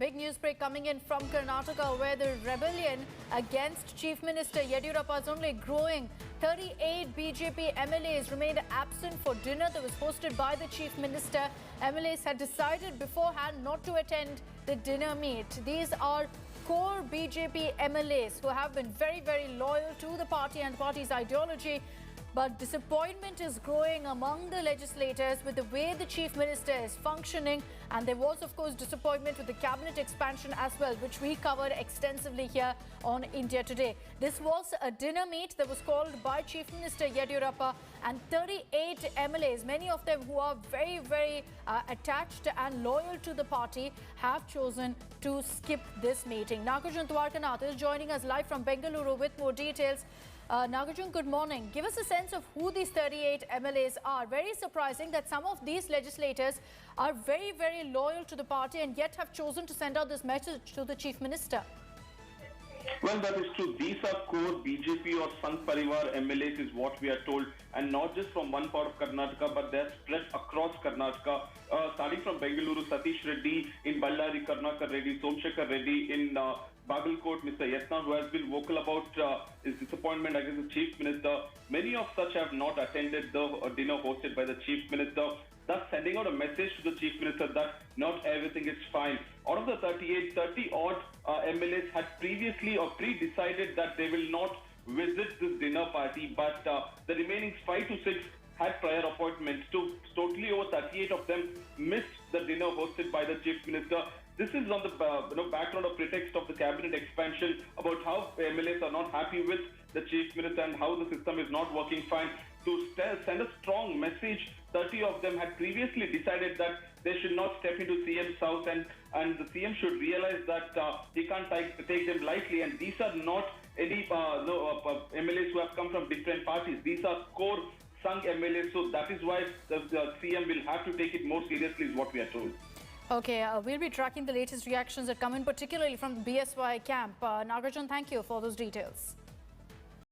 Big news break coming in from Karnataka, where the rebellion against Chief Minister Yediyurappa is only growing. 38 BJP MLAs remained absent for dinner that was hosted by the Chief Minister. MLAs had decided beforehand not to attend the dinner meet. These are core BJP MLAs who have been very, very loyal to the party and the party's ideology. But disappointment is growing among the legislators with the way the Chief Minister is functioning. And there was, of course, disappointment with the cabinet expansion as well, which we covered extensively here on India Today. This was a dinner meet that was called by Chief Minister Yediyurappa, and 38 MLAs, many of them who are very, very attached and loyal to the party, have chosen to skip this meeting. Nagarjun Dwarkanath is joining us live from Bengaluru with more details. Nagarjun, good morning. Give us a sense of who these 38 MLAs are. Very surprising that some of these legislators are very, very loyal to the party and yet have chosen to send out this message to the Chief Minister. Well, that is true. These are core BJP or Sangh Parivar MLAs is what we are told, and not just from one part of Karnataka, but they are spread across Karnataka. Starting from Bengaluru, Satish Reddy, in Ballari, Karnakar Reddy, Somshekhar Reddy, in Bagalkot, Mr. Yatna, who has been vocal about his disappointment against the Chief Minister. Many of such have not attended the dinner hosted by the Chief Minister, thus sending out a message to the Chief Minister that not everything is fine. Out of the 38, 30-odd MLAs had previously or pre-decided that they will not visit this dinner party, but the remaining 5 to 6 had prior appointments. So totally over 38 of them missed the dinner hosted by the Chief Minister. This is on the background of pretext of the cabinet expansion about how MLAs are not happy with the Chief Minister and how the system is not working fine. To send a strong message, 30 of them had previously decided that they should not step into CM's house, and the CM should realize that he can't take them lightly. And these are not any MLAs who have come from different parties. These are core Sangh MLAs, so that is why the CM will have to take it more seriously, is what we are told. Okay, we'll be tracking the latest reactions that come in, particularly from the BSY camp. Nagarjun, thank you for those details.